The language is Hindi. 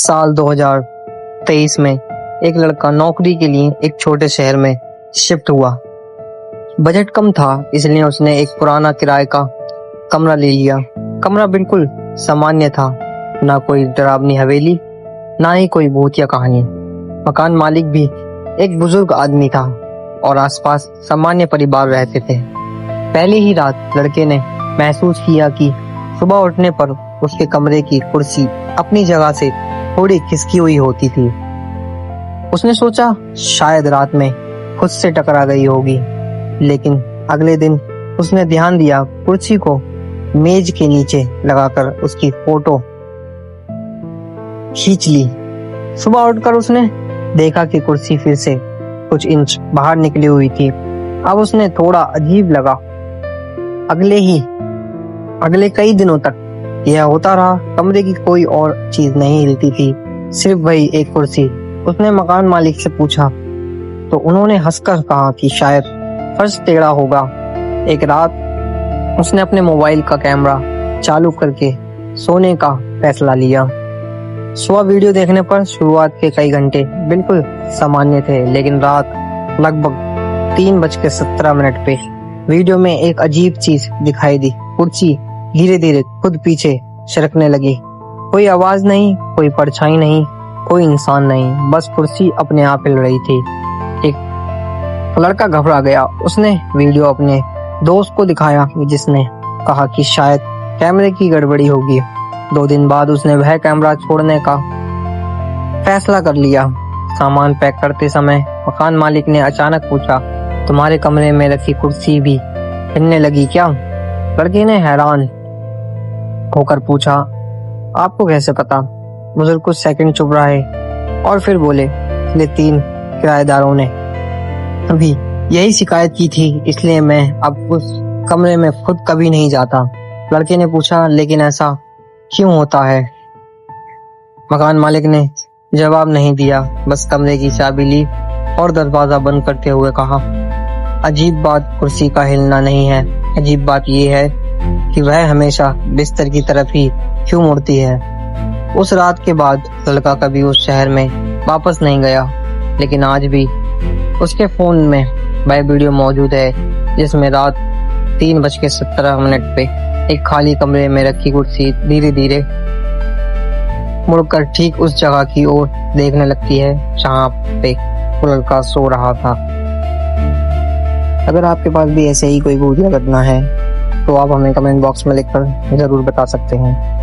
साल 2023 में एक लड़का नौकरी के लिए एक छोटे शहर में शिफ्ट हुआ। बजट कम था, इसलिए उसने एक पुराना किराए का कमरा ले लिया। कमरा बिल्कुल सामान्य था, ना कोई डरावनी हवेली, ना ही कोई भूतिया कहानी। मकान मालिक भी एक बुजुर्ग आदमी था और आसपास सामान्य परिवार रहते थे। पहले ही रात लड़के ने महसूस किया कि सुबह उठने पर उसके कमरे की कुर्सी अपनी जगह से थोड़ी खिसकी हुई होती थी। उसने सोचा शायद रात में खुद से टकरा गई होगी, लेकिन अगले दिन उसने ध्यान दिया, कुर्सी को मेज के नीचे लगाकर उसकी फोटो खींच ली। सुबह उठकर उसने देखा कि कुर्सी फिर से कुछ इंच बाहर निकली हुई थी। अब उसने थोड़ा अजीब लगा। अगले कई दिनों तक यह होता रहा। कमरे की कोई और चीज नहीं हिलती थी, सिर्फ वही एक कुर्सी। उसने मकान मालिक से पूछा तो उन्होंने हंसकर कहा कि शायद फर्श टेढ़ा होगा। एक रात उसने अपने मोबाइल का कैमरा चालू करके सोने का फैसला लिया। सुबह वीडियो देखने पर शुरुआत के कई घंटे बिल्कुल सामान्य थे, लेकिन रात लगभग 3:17 पे वीडियो में एक अजीब चीज दिखाई दी। कुर्सी धीरे धीरे खुद पीछे सरकने लगी। कोई आवाज नहीं, कोई परछाई नहीं, कोई इंसान नहीं, बस कुर्सी अपने आप हिल रही थी। एक लड़का घबरा गया। उसने वीडियो अपने दोस्त को दिखाया, जिसने कहा कि शायद कैमरे की गड़बड़ी होगी। 2 दिन बाद उसने वह कैमरा छोड़ने का फैसला कर लिया। सामान पैक करते समय मकान मालिक ने अचानक पूछा, तुम्हारे कमरे में रखी कुर्सी भी हिलने लगी क्या? लड़के ने हैरान होकर पूछा, आपको कैसे पता? बुजुर्ग कुछ सेकंड चुप रहे और फिर बोले, पिछले 3 किराएदारों ने अभी यही शिकायत की थी, इसलिए मैं अब उस कमरे में खुद कभी नहीं जाता। लड़के ने पूछा, लेकिन ऐसा क्यों होता है? मकान मालिक ने जवाब नहीं दिया, बस कमरे की चाबी ली और दरवाजा बंद करते हुए कहा, अजीब बात कुर्सी का हिलना नहीं है, अजीब बात यह है कि वह हमेशा बिस्तर की तरफ ही क्यों मुड़ती है। उस रात के बाद लड़का कभी उस शहर में वापस नहीं गया, लेकिन आज भी उसके फोन में वह वीडियो मौजूद है जिसमें रात 3:17 पे एक खाली कमरे में रखी कुर्सी धीरे धीरे मुड़कर ठीक उस जगह की ओर देखने लगती है जहां पे वो लड़का सो रहा था। अगर आपके पास भी ऐसे ही कोई भूतिया घटना है तो आप हमें कमेंट बॉक्स में लिखकर जरूर बता सकते हैं।